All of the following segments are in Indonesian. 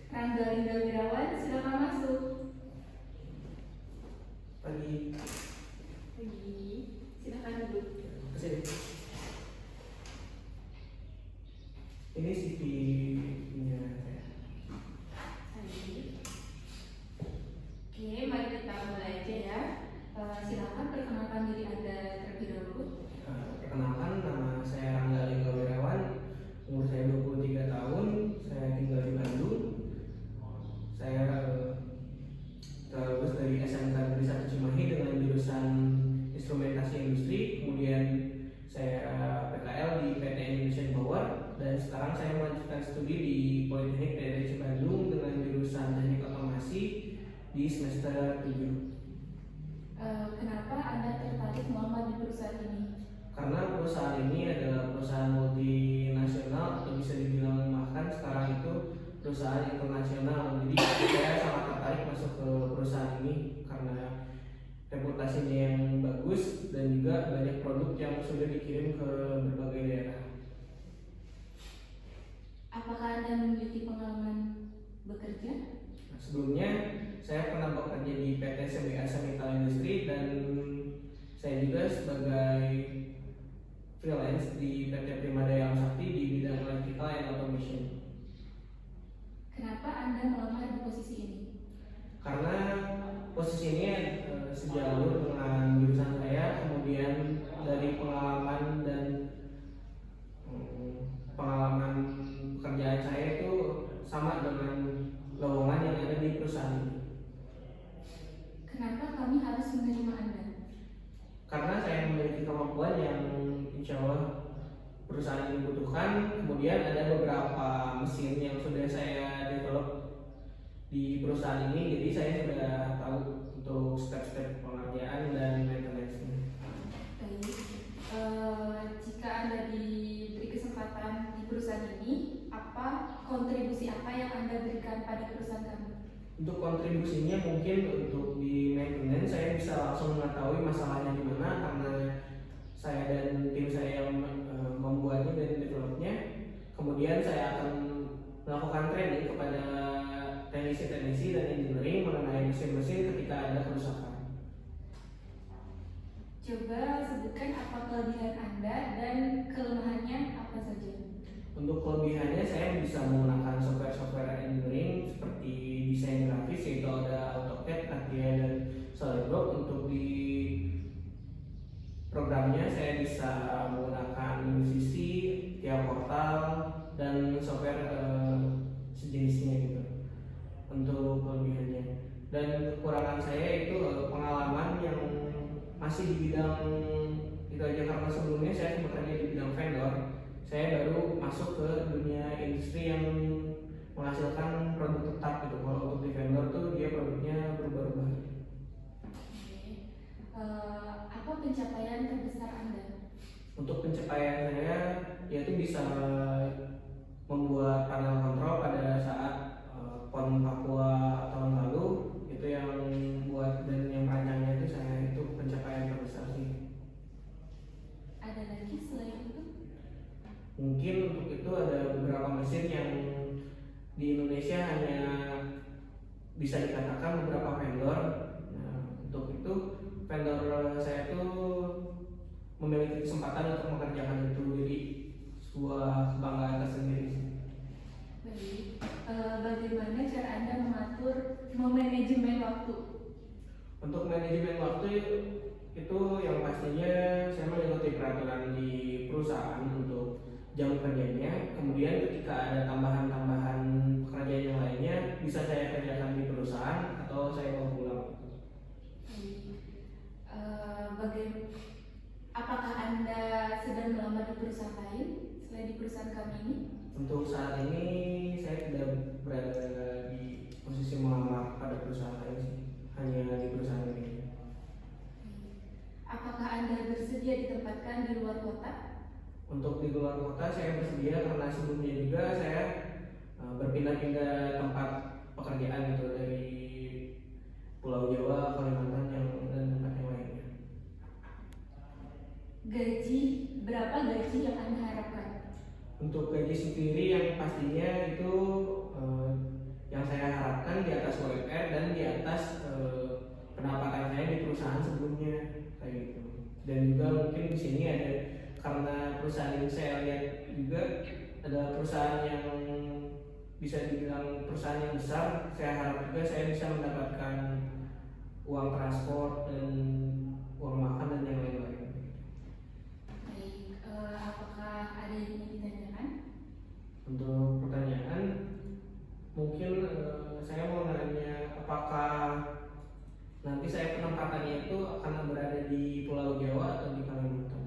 Rangga Linda Wirawan, silakan masuk. Pagi. Pagi, silakan duduk. Kesini. Ini CV-nya saya. Oke, mari kita mulai aja ya. Silakan perkenalkan diri Anda terlebih dahulu. Perkenalkan, nama saya Rangga Linda Wirawan, umur saya 23 tahun, saya tinggal di Bandung. Saya lulus dari SMK Negeri 1 Cimahi dengan jurusan Instrumentasi Industri, kemudian saya PKL di PT Indonesian Power, dan sekarang saya melanjutkan studi di Politeknik TNI Bandung dengan jurusan Teknik Otomasi di semester 7. Kenapa Anda tertarik melamar di perusahaan ini? Karena perusahaan ini adalah perusahaan multinasional atau bisa dibilang bahkan sekarang itu perusahaan internasional. Jadi saya sangat tertarik masuk ke perusahaan ini karena reputasinya yang bagus dan juga banyak produk yang sudah dikirim ke berbagai daerah. Apakah Anda memiliki pengalaman bekerja? Sebelumnya saya pernah bekerja di PT CBA Chemical Industry dan saya juga sebagai freelance di PT Primadaya Sakti di bidang electrical and automation. Kenapa Anda melamar di posisi ini? Karena posisi ini sejalur dengan jurusan saya, kemudian dari pengalaman dan pengalaman pekerjaan saya itu sama dengan lowongan yang ada di perusahaan ini. Kenapa kami harus menerima Anda? Karena saya memiliki kemampuan yang insya Allah perusahaan ini butuhkan. Kemudian ada beberapa mesin yang sudah saya develop di perusahaan ini, jadi saya sudah tahu untuk step-step pengerjaan dan maintenance-nya. Baik, jika Anda diberi kesempatan di perusahaan ini, kontribusi apa yang Anda berikan pada perusahaan kami? Untuk kontribusinya mungkin untuk di maintenance saya bisa langsung mengetahui masalahnya di mana karena saya dan tim saya yang membuatnya dan developnya. Kemudian saya akan melakukan training kepada teknisi-teknisi dan engineering mengenai mesin-mesin ketika ada kerusakan. Coba sebutkan apa kelebihan Anda dan kelemahannya apa saja. Untuk kelebihannya saya bisa menggunakan software engineering seperti desain grafis, yaitu ada AutoCAD, CATIA, dan SolidWorks. Untuk di programnya saya bisa menggunakan UCC, TIA Portal, dan software sejenisnya gitu. Untuk kelebihannya. Dan kekurangan saya itu pengalaman yang masih di bidang itu aja, karena sebelumnya saya bekerja di bidang vendor. Saya baru masuk ke dunia industri yang menghasilkan produk tetap gitu. Kalau untuk di vendor tuh dia produknya berubah-ubah. Apa pencapaian terbesar Anda? Untuk pencapaian saya yaitu bisa membuat panel kontrol pada saat PON Papua tahun lalu. Itu yang buat dan yang rancangnya itu saya, itu pencapaian terbesar sih. Ada lagi selain itu? Mungkin untuk itu ada beberapa mesin yang di Indonesia hanya bisa dikatakan beberapa vendor. Nah, untuk itu vendor saya itu memiliki kesempatan untuk mengerjakan itu, jadi sebuah kebanggaan tersendiri. Baik, bagaimana cara Anda memanajemen waktu? Untuk manajemen waktu itu yang pastinya saya mengikuti peraturan di perusahaan untuk jam kerjanya. Kemudian ketika ada tambahan-tambahan pekerjaan yang lainnya bisa saya kerjakan di perusahaan atau saya mau pulang. Apakah Anda sedang melamar di perusahaan lain selain di perusahaan kami ini? Untuk saat ini saya tidak berada di posisi melamar pada perusahaan lain sih, hanya di perusahaan ini. Apakah Anda bersedia ditempatkan di luar kota? Untuk di luar kota saya bersedia karena sebelumnya juga saya berpindah-pindah tempat pekerjaan gitu, dari Pulau Jawa, Kalimantan, dan tempat yang lainnya. Berapa gaji yang Anda harapkan? Untuk gaji sendiri yang pastinya itu yang saya harapkan di atas UMR dan di atas pendapatan saya di perusahaan sebelumnya kayak gitu. Dan juga mungkin di sini ada, karena perusahaan ini saya lihat juga ada perusahaan yang bisa dibilang perusahaan yang besar, saya harap juga saya bisa mendapatkan uang transport dan uang makan dan yang lain-lain. Baik, apakah ada yang ingin ditanyakan? Untuk pertanyaan, mungkin saya mau nanya apakah nanti saya penempatannya itu akan berada di Pulau Jawa atau di Kalimantan?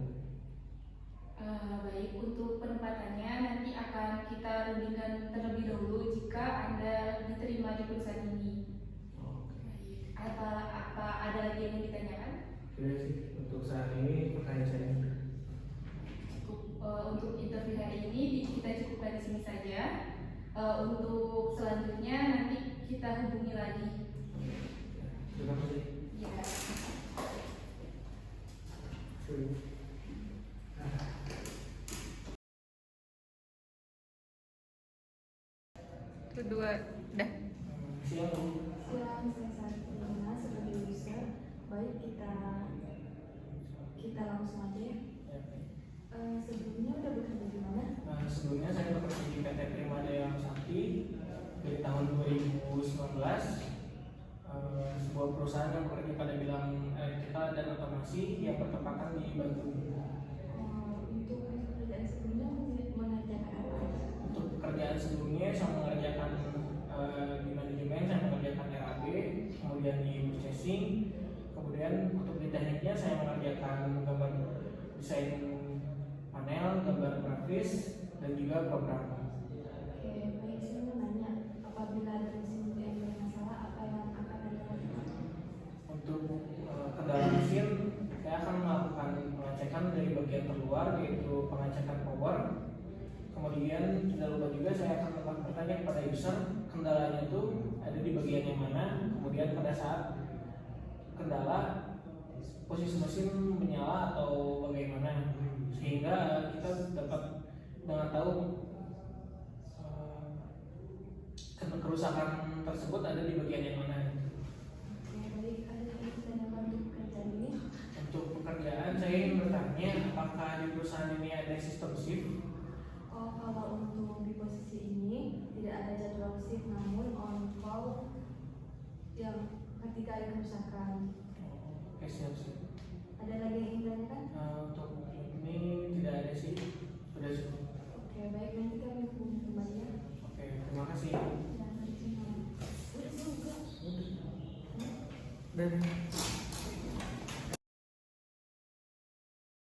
Baik, untuk penempatannya nanti akan kita rundingkan terlebih dahulu jika Anda diterima di perusahaan ini. Baik, apa ada lagi yang ingin ditanyakan? Sudah sih, untuk saat ini pertanyaan saya. Cukup, untuk interview hari ini kita cukupkan di sini saja. Untuk selanjutnya nanti kita hubungi lagi. Terima kasih. Ya. Kedua, dah. Siang. Siang, saya Sarina sebagai user. Baik, kita langsung aja ya. Sebelumnya udah bekerja di mana? Sebelumnya saya bekerja di PT Primadaya Sakti dari tahun 2019. Sebuah perusahaan yang bekerja pada bidang elektrika dan otomasi yang bertempatan di Bandung. Untuk pekerjaan sebelumnya mengerjakan apa aja? Untuk pekerjaan sebelumnya saya mengerjakan di manajemen, saya mengerjakan RAB, kemudian di purchasing, kemudian untuk di tekniknya saya mengerjakan gambar desain panel, gambar grafis, dan juga program. Oke, baik, saya mau nanya, apabila ada mesin yang bermasalah, apa yang akan Anda lakukan? Untuk kendala mesin, saya akan melakukan pengecekan dari bagian terluar, yaitu pengecekan power. Kemudian tidak lupa juga saya akan melakukan bertanya kepada user kendalanya itu ada di bagian yang mana. Kemudian pada saat kendala posisi mesin menyala atau bagaimana, sehingga kita dapat dengan tahu kerusakan tersebut ada di bagian yang mana. Oke, baik, ada yang ingin ditanyakan untuk pekerjaan ini? Untuk pekerjaan saya ingin bertanya apakah di perusahaan ini ada sistem shift? Oh, kalau untuk di posisi ini tidak ada jadwal shift, namun on call yang ketika ada kerusakan. Oke, siap. Ada lagi yang ingin ditanyakan? Untuk ini tidak ada sih, sudah cukup. Oke, baik, nanti kami hubungi kembali ya. Oke, terima kasih. Dan terima kasih. Dan